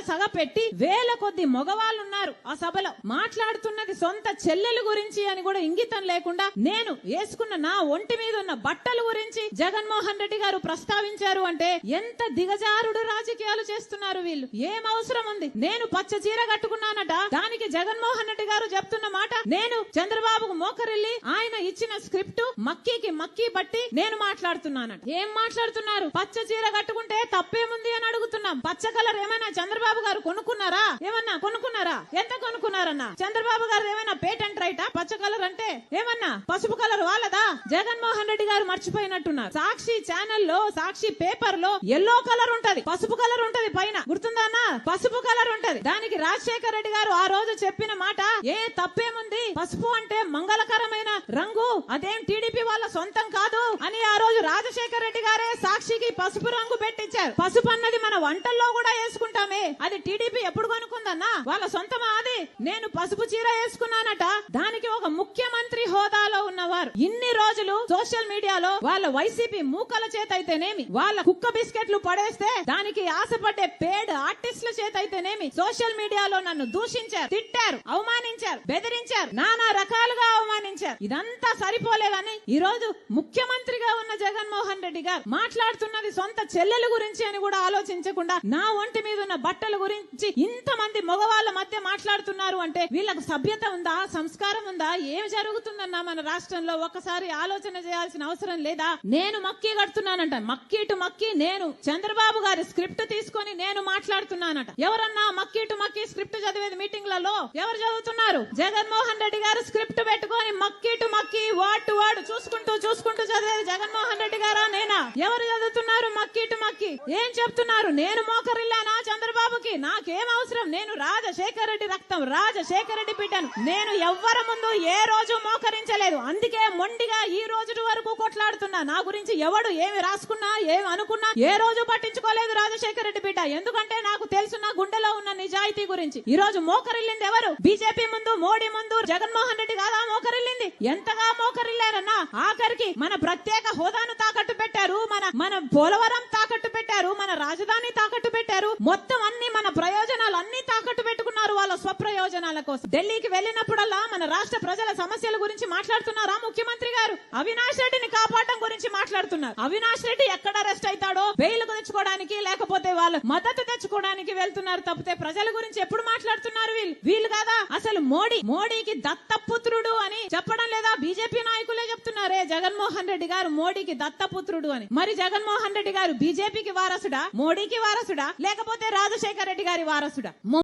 సగ పెట్టి వేల కొద్ది మగవాళ్ళు ఉన్నారు ఆ సభలో. మాట్లాడుతున్నది సొంత చెల్లెలు గురించి అని కూడా ఇంగితం లేకుండా నేను వేసుకున్న నా ఒంటి మీద ఉన్న బట్టల గురించి జగన్మోహన్ రెడ్డి గారు ప్రస్తావించారు అంటే ఎంత దిగజారుడు రాజకీయాలు చేస్తున్నారు వీళ్ళు. ఏం అవసరం ఉంది? నేను పచ్చ చీర కట్టుకున్నానట, దానికి జగన్మోహన్ రెడ్డి గారు చెప్తున్న మాట నేను చంద్రబాబుకు మోకరిల్లి ఆయన ఇచ్చిన స్క్రిప్ట్ మక్కీకి మక్కీ బట్టి నేను మాట్లాడుతున్నానట. ఏం మాట్లాడుతున్నారు? పచ్చ చీర కట్టుకుంటే తప్పేముంది అని అడుగుతున్నాం. పచ్చ కలర్ ఏమైనా చంద్రబాబు గారు కొనుక్కున్నారా? ఏమన్నా కొనుక్కున్నారా? ఎంత కొనుక్కున్నారన్నా? చంద్రబాబు గారు ఏమైనా పేటెంట్ రైటా? పచ్చ కలర్ అంటే ఏమన్నా పసుపు కలర్ వాళ్ళదా? జగన్మోహన్ రెడ్డి గారు మర్చిపోయినట్టున్నారు. సాక్షి ఛానల్లో సాక్షి పేపర్ లో ఎల్లో కలర్ ఉంటది, పసుపు కలర్ ఉంటది, పైన గుర్తుందా? పసుపు కలర్ ఉంటది. దానికి రాజశేఖర రెడ్డి గారు ఆ రోజు చెప్పిన మాట ఏ తప్పేముంది? పసుపు అంటే మంగళకరమైన రంగు, అదేం టీడీపీ వాళ్ళ సొంతం కాదు అని ఆ రోజు రాజశేఖర రెడ్డి గారే సాక్షికి పసుపు రంగు పెట్టించారు. పసుపు అన్నది మన వంటల్లో కూడా వేసుకుంటామే, అది టీడీపీ ఎప్పుడు కొనుక్కుందన్నా? వాళ్ళ సొంతమా అది? నేను పసుపు చీర వేసుకున్నానట, దానికి ఒక ముఖ్యమంత్రి హోదాలో ఉన్నవారు ఇన్ని రోజులు సోషల్ మీడియాలో వాళ్ళ వైసీపీ మూకల చేత అయితేనేమి, వాళ్ళ కుక్క బిస్కెట్లు పడేస్తే దానికి ఆశపడ్డే పేడ్ ఆర్టిస్టుల చేత అయితేనేమి సోషల్ మీడియాలో నన్ను దూషించారు, తిట్టారు, అవమానించారు, బెదిరించారు, నానా రకాలుగా అవమానించారు. ఇదంతా సరిపోలేదని ఈ రోజు ముఖ్యమంత్రిగా ఉన్న జగన్మోహన్ రెడ్డి గారు మాట్లాడుతున్నది సొంత చెల్లెల గురించి అని కూడా ఆలోచించకుండా నా ఒంటి మీద ఉన్న బట్టల గురించి ఇంతమంది మగవాళ్ళ మధ్య మాట్లాడుతున్నారు అంటే వీళ్ళకు సభ్యత ఉందా? సంస్కారం ఉందా? ఏం జరుగుతుందన్నా మన రాష్ట్రంలో? ఒక్కసారి ఆలోచన చేయాల్సిన అవసరం లేదా? నేను మక్కీ కడుతున్నానంట, మక్కీ టు మక్కీ నేను చంద్రబాబు గారి స్క్రిప్ట్ తీసుకొని నేను మాట్లాడుతున్నానట. ఎవరన్నా మక్కీ టు మక్కీ స్క్రిప్ట్ చదివేది మీటింగ్లలో ఎవరు చదువుతున్నారు? జగన్మోహన్ రెడ్డి గారు స్క్రిప్ట్ పెట్టుకొని మక్కీ టు మక్కీ వర్డ్ టు వర్డ్ చూసుకుంటూ చదివేది జగన్మోహన్ రెడ్డి గారా నేనా? ఎవరు చదువుతున్నారు మక్కీ టు మక్కీ? ఏం చెప్తున్నారు? నేను మోకరిల్లానా చంద్రబాబుకి? నాకేం అవసరం? నేను రాజశేఖర రెడ్డి రక్తం, రాజశేఖర రెడ్డి బిడ్డను. నేను ఎవ్వరి ముందు ఏ రోజు మోకరించలేదు, అందుకే మొండిగా ఈ రోజు వరకు కొట్లాడుతున్నా. నా గురించి ఎవడు ఏమి రాసుకున్నా ఏమి అనుకున్నా ఏ రోజు పట్టించుకోలేదు రాజశేఖర రెడ్డి బిడ్డ. ఎందుకంటే నాకు తెలుసు నా గుండెలో ఉన్న నిజాయితీ గురించి. ఈ రోజు మోకరిల్లింది ఎవరు? బీజేపీ ముందు, మోడీ ముందు జగన్మోహన్ రెడ్డి కాదా మోకరిల్లింది? ఎంతగా మోకరిల్లారన్నా? ఆఖరికి మన ప్రత్యేక హోదాను తాకట్టు పెట్టారు, మన పోలవరం తాకట్టు పెట్టారు, మన రాజధాని తాకట్టు పెట్టారు, మొత్తం అన్ని మన ప్రయోజనాలు అన్ని తాకట్టు పెట్టుకున్నారు వాళ్ళ స్వప్రయోజనాల కోసం. ఢిల్లీకి వెళ్ళినప్పుడల్లా మన రాష్ట్ర ప్రజల సమస్యల గురించి మాట్లాడుతున్నారా ముఖ్యమంత్రి గారు? అవినాష్ రెడ్డిని కాపాడడం గురించి మాట్లాడుతున్నారు. అవినాష్ రెడ్డి ఎక్కడ అరెస్ట్ అవుతాడో బెయిల్ తెచ్చుకోవడానికి లేకపోతే వాళ్ళు మద్దతు తెచ్చుకోవడానికి వెళ్తున్నారు తప్పితే ప్రజల గురించి ఎప్పుడు మాట్లాడుతున్నారు వీళ్ళు కాదా? అసలు మోడీకి దత్తపుత్రుడు అని చెప్పడం లేదా? బీజేపీ నాయకులే చెప్తున్నారే జగన్మోహన్ రెడ్డి గారు మోడీకి దత్తపుత్రుడు అని. మరి జగన్మోహన్ రెడ్డి గారు బీజేపీకి వారసుడా, మోడీకి వారసుడా, లేకపోతే రాజశేఖర రెడ్డి గారి వారసుడా?